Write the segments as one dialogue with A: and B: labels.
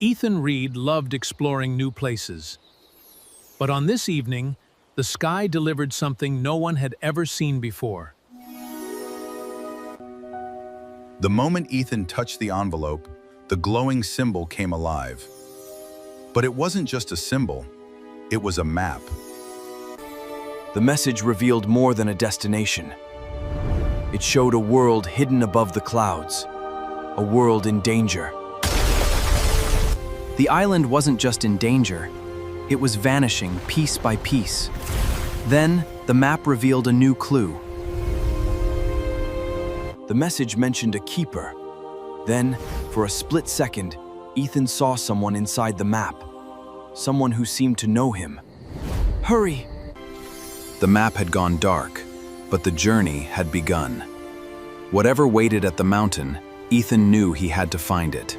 A: Ethan Reed loved exploring new places. But on this evening, the sky delivered something no one had ever seen before.
B: The moment Ethan touched the envelope, the glowing symbol came alive. But it wasn't just a symbol, it was a map.
C: The message revealed more than a destination. It showed a world hidden above the clouds, a world in danger. The island wasn't just in danger, it was vanishing piece by piece. Then, the map revealed a new clue. The message mentioned a keeper. Then, for a split second, Ethan saw someone inside the map. Someone who seemed to know him. Hurry!
B: The map had gone dark, but the journey had begun. Whatever waited at the mountain, Ethan knew he had to find it.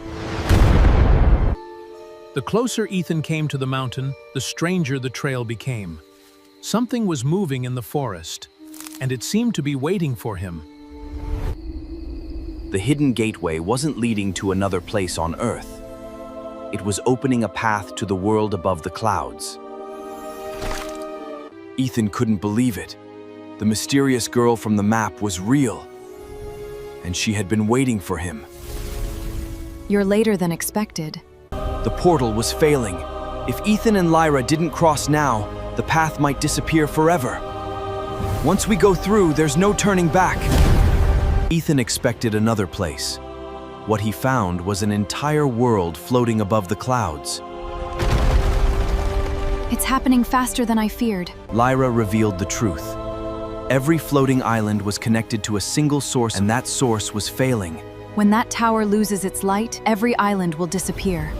A: The closer Ethan came to the mountain, the stranger the trail became. Something was moving in the forest, and it seemed to be waiting for him.
C: The hidden gateway wasn't leading to another place on Earth. It was opening a path to the world above the clouds. Ethan couldn't believe it. The mysterious girl from the map was real, and she had been waiting for him.
D: You're later than expected.
C: The portal was failing. If Ethan and Lyra didn't cross now, the path might disappear forever. Once we go through, there's no turning back. Ethan expected another place. What he found was an entire world floating above the clouds.
D: It's happening faster than I feared.
C: Lyra revealed the truth. Every floating island was connected to a single source, and that source was failing.
D: When that tower loses its light, every island will disappear.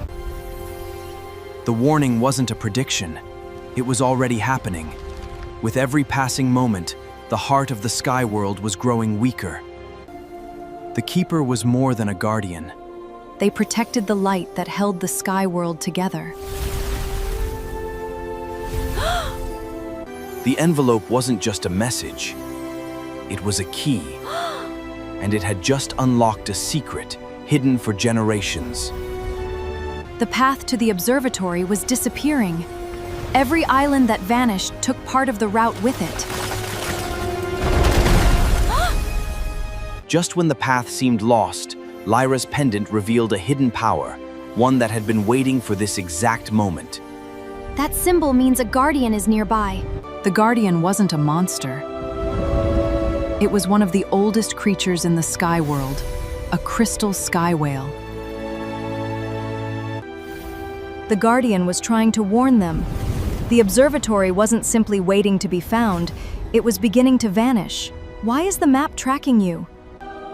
C: The warning wasn't a prediction. It was already happening. With every passing moment, the heart of the sky world was growing weaker. The Keeper was more than a guardian.
D: They protected the light that held the sky world together.
C: The envelope wasn't just a message. It was a key. And it had just unlocked a secret hidden for generations.
D: The path to the observatory was disappearing. Every island that vanished took part of the route with it.
C: Just when the path seemed lost, Lyra's pendant revealed a hidden power, one that had been waiting for this exact moment.
D: That symbol means a guardian is nearby. The guardian wasn't a monster. It was one of the oldest creatures in the sky world, a crystal sky whale. The guardian was trying to warn them. The observatory wasn't simply waiting to be found, it was beginning to vanish. Why is the map tracking you?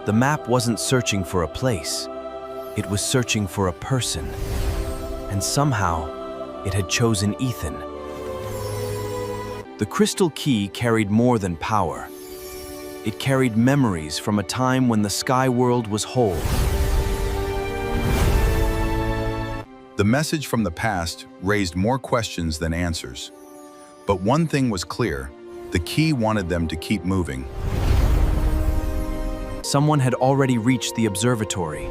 C: The map wasn't searching for a place. It was searching for a person. And somehow, it had chosen Ethan. The crystal key carried more than power. It carried memories from a time when the sky world was whole.
B: The message from the past raised more questions than answers. But one thing was clear, the key wanted them to keep moving.
C: Someone had already reached the observatory,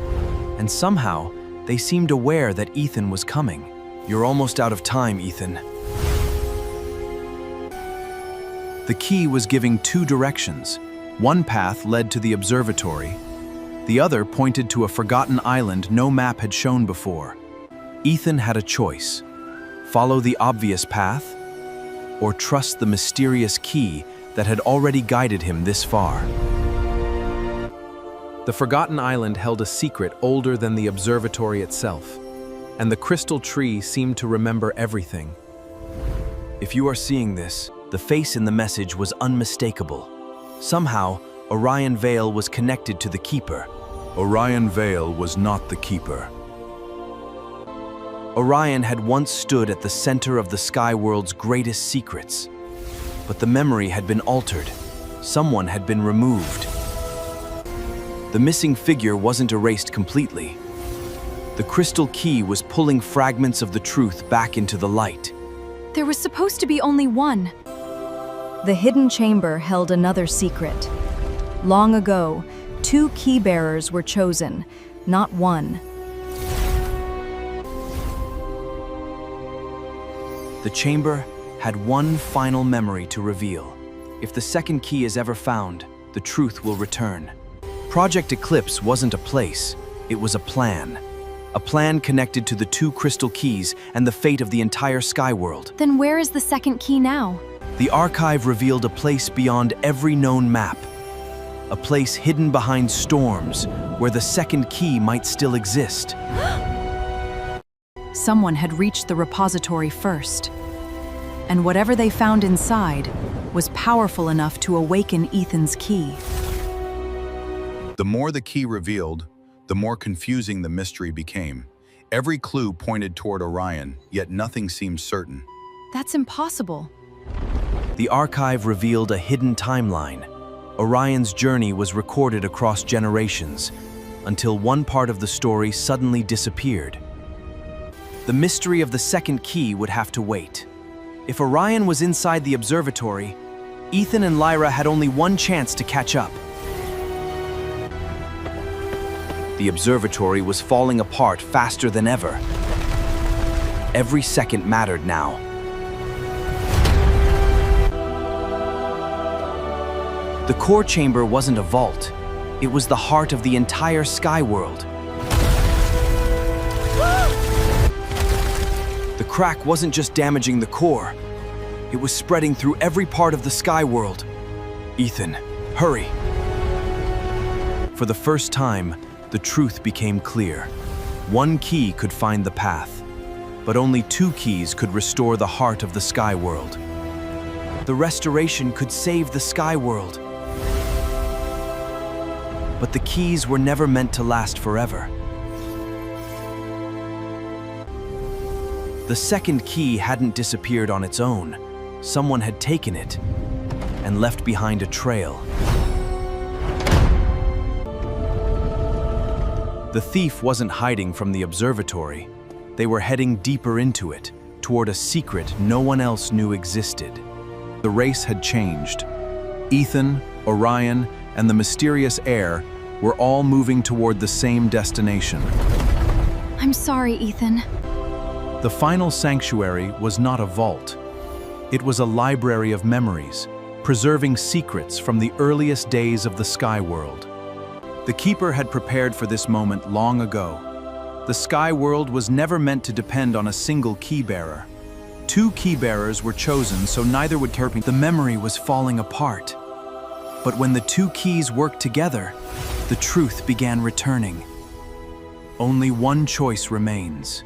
C: and somehow, they seemed aware that Ethan was coming. You're almost out of time, Ethan. The key was giving two directions. One path led to the observatory. The other pointed to a forgotten island no map had shown before. Ethan had a choice: follow the obvious path, or trust the mysterious key that had already guided him this far.
A: The forgotten island held a secret older than the observatory itself, and the crystal tree seemed to remember everything.
C: If you are seeing this, the face in the message was unmistakable. Somehow, Orion Vale was connected to the Keeper.
B: Orion Vale was not the Keeper.
C: Orion had once stood at the center of the sky world's greatest secrets. But the memory had been altered. Someone had been removed. The missing figure wasn't erased completely. The crystal key was pulling fragments of the truth back into the light.
D: There was supposed to be only one. The hidden chamber held another secret. Long ago, 2 key bearers were chosen, not one.
C: The chamber had one final memory to reveal. If the second key is ever found, the truth will return. Project Eclipse wasn't a place, it was a plan. A plan connected to the two crystal keys and the fate of the entire sky world.
D: Then where is the second key now?
C: The archive revealed a place beyond every known map. A place hidden behind storms, where the second key might still exist.
D: Someone had reached the repository first. And whatever they found inside was powerful enough to awaken Ethan's key.
B: The more the key revealed, the more confusing the mystery became. Every clue pointed toward Orion, yet nothing seemed certain.
D: That's impossible.
C: The archive revealed a hidden timeline. Orion's journey was recorded across generations, until one part of the story suddenly disappeared. The mystery of the second key would have to wait. If Orion was inside the observatory, Ethan and Lyra had only one chance to catch up. The observatory was falling apart faster than ever. Every second mattered now. The core chamber wasn't a vault. It was the heart of the entire sky world. The crack wasn't just damaging the core. It was spreading through every part of the sky world. Ethan, hurry. For the first time, the truth became clear. One key could find the path, but only two keys could restore the heart of the sky world. The restoration could save the sky world. But the keys were never meant to last forever. The second key hadn't disappeared on its own. Someone had taken it and left behind a trail. The thief wasn't hiding from the observatory. They were heading deeper into it, toward a secret no one else knew existed.
A: The race had changed. Ethan, Orion, and the mysterious heir were all moving toward the same destination.
D: I'm sorry, Ethan.
A: The final sanctuary was not a vault. It was a library of memories, preserving secrets from the earliest days of the sky world. The Keeper had prepared for this moment long ago. The sky world was never meant to depend on a single key bearer. Two key bearers were chosen so neither would carry. The memory was falling apart. But when the two keys worked together, the truth began returning. Only one choice remains.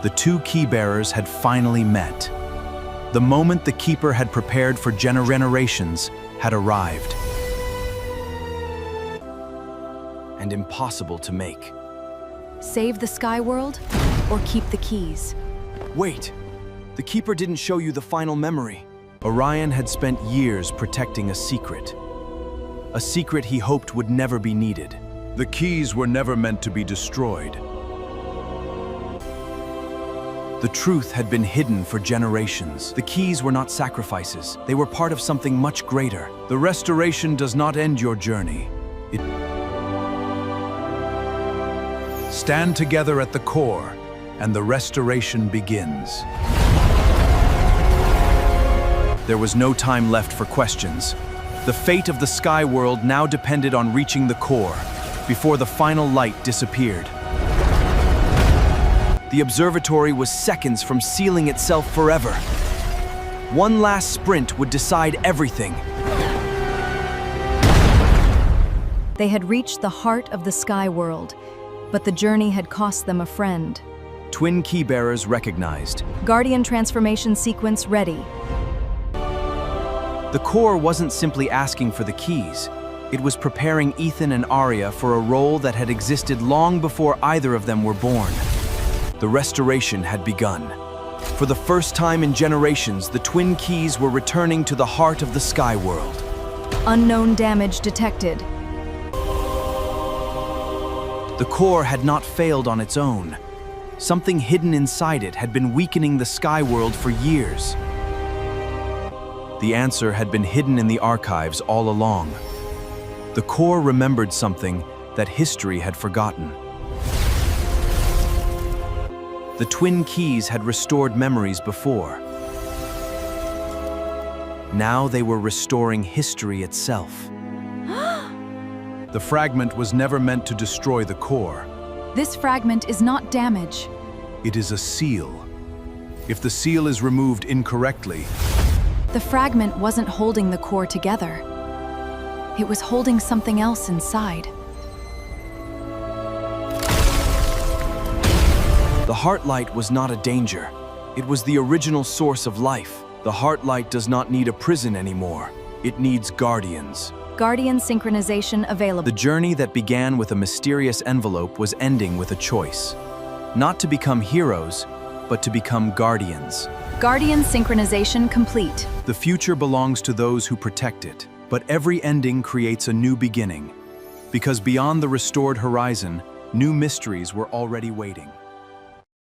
A: The two key bearers had finally met. The moment the Keeper had prepared for generations had arrived. And impossible to make.
D: Save the sky world or keep the keys?
C: Wait, the Keeper didn't show you the final memory.
A: Orion had spent years protecting a secret he hoped would never be needed. The keys were never meant to be destroyed. The truth had been hidden for generations. The keys were not sacrifices. They were part of something much greater. The restoration does not end your journey. Stand together at the core, and the restoration begins. There was no time left for questions. The fate of the sky world now depended on reaching the core, before the final light disappeared.
C: The observatory was seconds from sealing itself forever. One last sprint would decide everything.
D: They had reached the heart of the sky world, but the journey had cost them a friend.
C: Twin key bearers recognized.
D: Guardian transformation sequence ready.
C: The core wasn't simply asking for the keys. It was preparing Ethan and Aria for a role that had existed long before either of them were born. The restoration had begun. For the first time in generations, the twin keys were returning to the heart of the sky world.
D: Unknown damage detected.
C: The core had not failed on its own. Something hidden inside it had been weakening the sky world for years. The answer had been hidden in the archives all along. The core remembered something that history had forgotten. The twin keys had restored memories before. Now they were restoring history itself.
A: The fragment was never meant to destroy the core.
D: This fragment is not damage.
A: It is a seal. If the seal is removed incorrectly,
D: The fragment wasn't holding the core together. It was holding something else inside.
C: The Heartlight was not a danger. It was the original source of life. The Heartlight does not need a prison anymore. It needs guardians.
D: Guardian synchronization available.
C: The journey that began with a mysterious envelope was ending with a choice. Not to become heroes, but to become guardians.
D: Guardian synchronization complete.
A: the future belongs to those who protect it. But every ending creates a new beginning. Because beyond the restored horizon, new mysteries were already waiting.